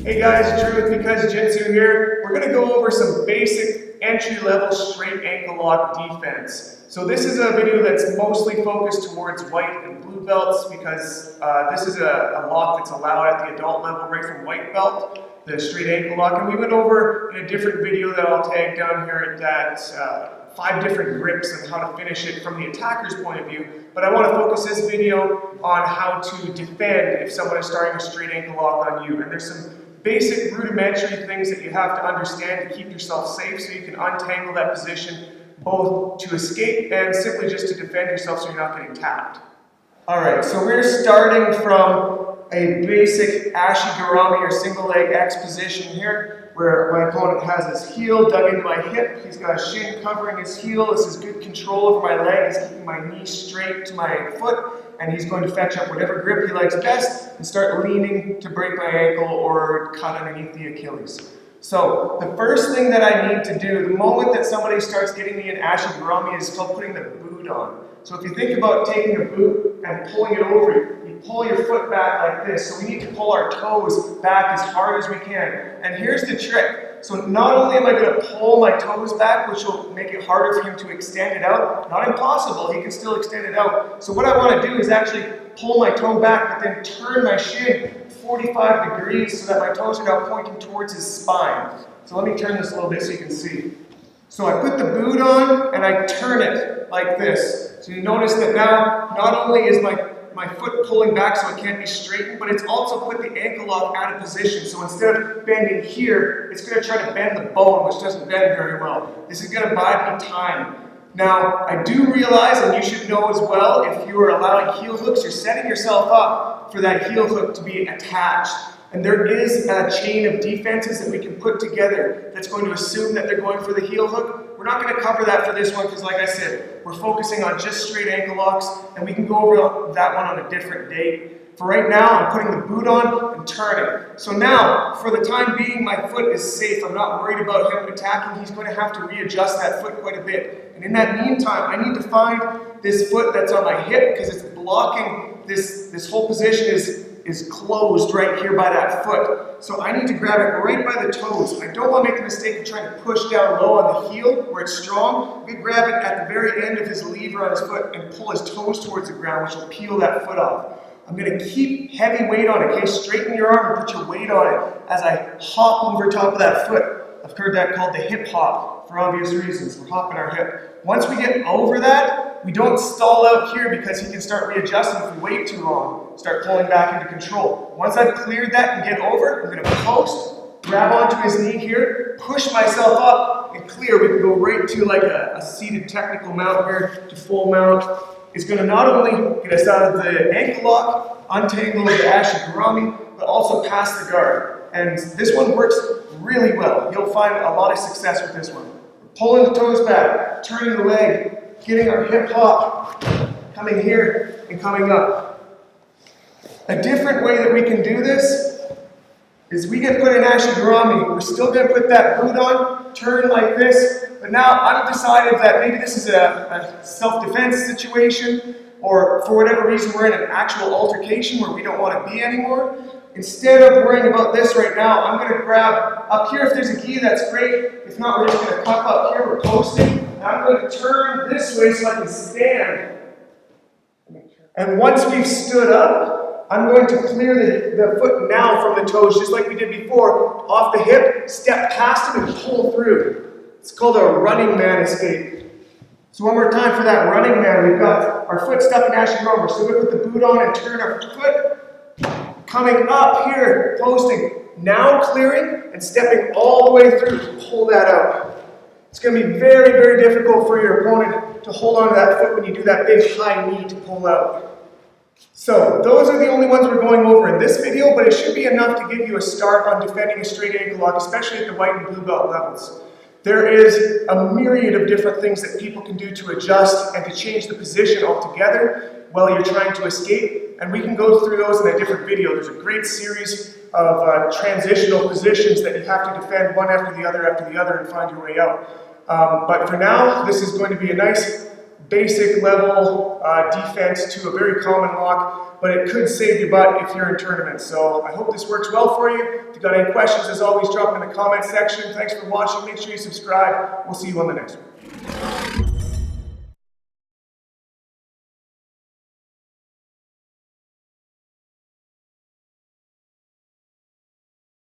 Hey guys, Drew with BJJ Jiu Jitsu here. We're going to go over some basic entry-level straight ankle lock defense. So this is a video that's mostly focused towards white and blue belts because this is a lock that's allowed at the adult level right from white belt, the straight ankle lock. And we went over in a different video that I'll tag down here that 5 different grips and how to finish it from the attacker's point of view. But I want to focus this video on how to defend if someone is starting a straight ankle lock on you. And there's some basic rudimentary things that you have to understand to keep yourself safe so you can untangle that position both to escape and simply just to defend yourself so you're not getting tapped. Alright, so we're starting from a basic ashigarami or single leg exposition here where my opponent has his heel dug into my hip. He's got a shin covering his heel. This is good control over my leg. He's keeping my knee straight to my foot. And he's going to fetch up whatever grip he likes best and start leaning to break my ankle or cut underneath the Achilles. So the first thing that I need to do, the moment that somebody starts getting me an ashigarami, is called putting the boot on. So if you think about taking a boot and pulling it over, you pull your foot back like this. So we need to pull our toes back as hard as we can. And here's the trick. So not only am I going to pull my toes back, which will make it harder for him to extend it out, not impossible, he can still extend it out. So what I want to do is actually pull my toe back, but then turn my shin 45 degrees so that my toes are now pointing towards his spine. So let me turn this a little bit so you can see. So I put the boot on and I turn it like this. So you notice that now not only is my foot pulling back so it can't be straightened, but it's also put the ankle lock out of position. So instead of bending here, it's going to try to bend the bone, which doesn't bend very well. This is going to buy me time. Now, I do realize, and you should know as well, if you are allowing heel hooks, you're setting yourself up for that heel hook to be attached. And there is a chain of defenses that we can put together that's going to assume that they're going for the heel hook. We're not going to cover that for this one because, like I said, we're focusing on just straight ankle locks, and we can go over that one on a different date. For right now, I'm putting the boot on and turning. So now, for the time being, my foot is safe. I'm not worried about him attacking. He's going to have to readjust that foot quite a bit. And in that meantime, I need to find this foot that's on my hip because it's blocking this whole position is closed right here by that foot. So I need to grab it right by the toes. I don't want to make the mistake of trying to push down low on the heel where it's strong. I'm going to grab it at the very end of his lever on his foot and pull his toes towards the ground, which will peel that foot off. I'm going to keep heavy weight on it, okay? Straighten your arm and put your weight on it as I hop over top of that foot. I've heard that called the hip hop for obvious reasons. We're hopping our hip. Once we get over that, we don't stall out here because he can start readjusting if we wait too long. Start pulling back into control. Once I've cleared that and get over, I'm going to post, grab onto his knee here, push myself up, and clear. We can go right to like a seated technical mount here to full mount. It's going to not only get us out of the ankle lock, untangle the ashigarami, but also pass the guard. And this one works really well. You'll find a lot of success with this one. Pulling the toes back, turning the leg, getting our hip hop, coming here and coming up. A different way that we can do this is we get put in ashigarami. We're still going to put that boot on, turn like this, but now I've decided that maybe this is a self-defense situation, or for whatever reason we're in an actual altercation where we don't want to be anymore. Instead of worrying about this right now, I'm going to grab up here. If there's a gi, that's great. If not, we're just going to cup up here. We're posting. And I'm going to turn this way so I can stand. And once we've stood up, I'm going to clear the foot now from the toes, just like we did before, off the hip, step past him and pull through. It's called a running man escape. So one more time for that running man. We've got our foot stuck in ashigarami. We're still going to put the boot on and turn our foot. Coming up here, posting, now clearing and stepping all the way through to pull that out. It's going to be very, very difficult for your opponent to hold on to that foot when you do that big high knee to pull out. So those are the only ones we're going over in this video, but it should be enough to give you a start on defending a straight ankle lock, especially at the white and blue belt levels. There is a myriad of different things that people can do to adjust and to change the position altogether while you're trying to escape, and we can go through those in a different video. There's a great series of transitional positions that you have to defend one after the other and find your way out. But for now, this is going to be a nice basic level defense to a very common lock, but it could save your butt if you're in tournaments. So I hope this works well for you. If you've got any questions, as always, drop them in the comment section. Thanks for watching. Make sure you subscribe. We'll see you on the next one.